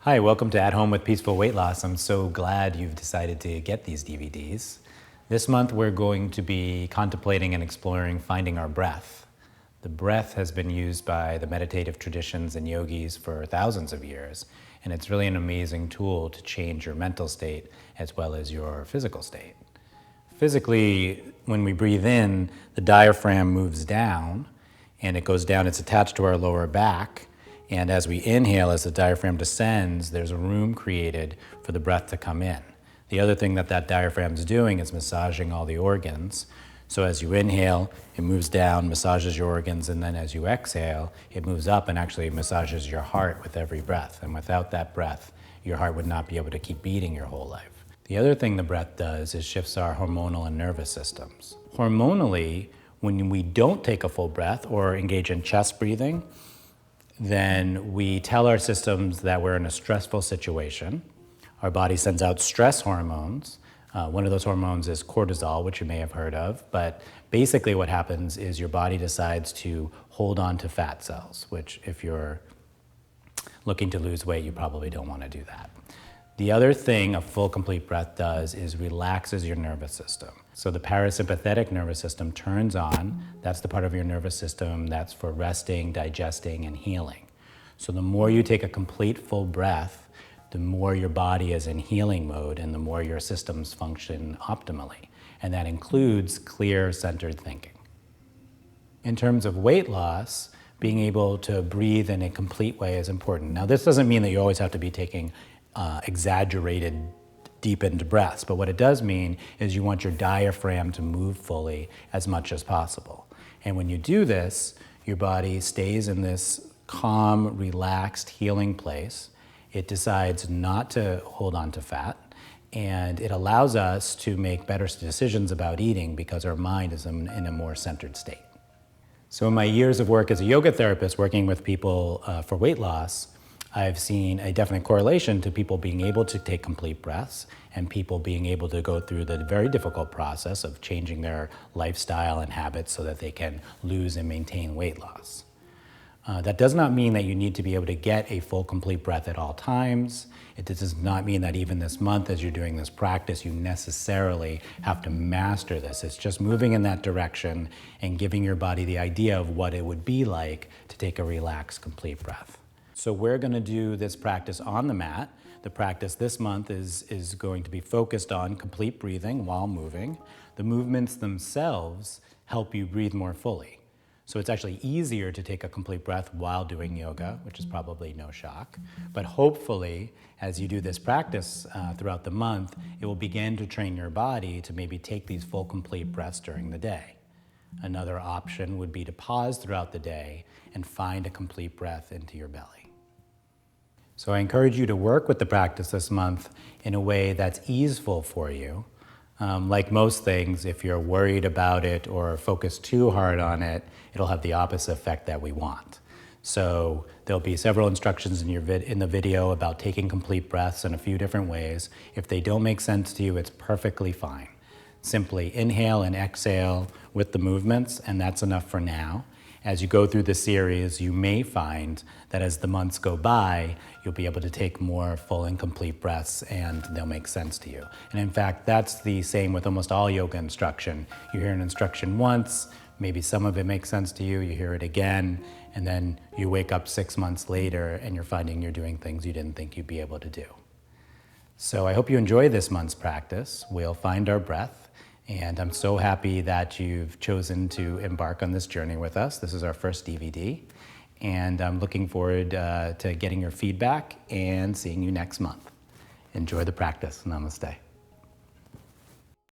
Hi, welcome to At Home with Peaceful Weight Loss. I'm so glad you've decided to get these DVDs. This month we're going to be contemplating and exploring finding our breath. The breath has been used by the meditative traditions and yogis for thousands of years, and it's really an amazing tool to change your mental state as well as your physical state. Physically, when we breathe in, the diaphragm moves down, and it goes down, it's attached to our lower back. And as we inhale, as the diaphragm descends, there's a room created for the breath to come in. The other thing that diaphragm is doing is massaging all the organs. So as you inhale, it moves down, massages your organs, and then as you exhale, it moves up and actually massages your heart with every breath. And without that breath, your heart would not be able to keep beating your whole life. The other thing the breath does is shifts our hormonal and nervous systems. Hormonally, when we don't take a full breath or engage in chest breathing, then we tell our systems that we're in a stressful situation. Our body sends out stress hormones. One of those hormones is cortisol, which you may have heard of, but basically what happens is your body decides to hold on to fat cells, which if you're looking to lose weight, you probably don't want to do that. The other thing a full, complete breath does is relaxes your nervous system. So the parasympathetic nervous system turns on. That's the part of your nervous system that's for resting, digesting, and healing. So the more you take a complete full breath, the more your body is in healing mode and the more your systems function optimally. And that includes clear, centered thinking. In terms of weight loss, being able to breathe in a complete way is important. Now, this doesn't mean that you always have to be taking exaggerated, deepened breaths, but what it does mean is you want your diaphragm to move fully as much as possible. And when you do this, your body stays in this calm, relaxed, healing place. It decides not to hold on to fat, and it allows us to make better decisions about eating because our mind is in a more centered state. So in my years of work as a yoga therapist working with people for weight loss, I've seen a definite correlation to people being able to take complete breaths and people being able to go through the very difficult process of changing their lifestyle and habits so that they can lose and maintain weight loss. That does not mean that you need to be able to get a full, complete breath at all times. It does not mean that even this month, as you're doing this practice, you necessarily have to master this. It's just moving in that direction and giving your body the idea of what it would be like to take a relaxed, complete breath. So we're going to do this practice on the mat. The practice this month is going to be focused on complete breathing while moving. The movements themselves help you breathe more fully. So it's actually easier to take a complete breath while doing yoga, which is probably no shock. But hopefully, as you do this practice throughout the month, it will begin to train your body to maybe take these full, complete breaths during the day. Another option would be to pause throughout the day and find a complete breath into your belly. So I encourage you to work with the practice this month in a way that's easeful for you. Like most things, if you're worried about it or focus too hard on it, it'll have the opposite effect that we want. So there'll be several instructions in the video about taking complete breaths in a few different ways. If they don't make sense to you, it's perfectly fine. Simply inhale and exhale with the movements, and that's enough for now. As you go through the series, you may find that as the months go by, you'll be able to take more full and complete breaths and they'll make sense to you. And in fact, that's the same with almost all yoga instruction. You hear an instruction once, maybe some of it makes sense to you, you hear it again, and then you wake up 6 months later and you're finding you're doing things you didn't think you'd be able to do. So I hope you enjoy this month's practice. We'll find our breath. And I'm so happy that you've chosen to embark on this journey with us. This is our first DVD. And I'm looking forward to getting your feedback and seeing you next month. Enjoy the practice. Namaste.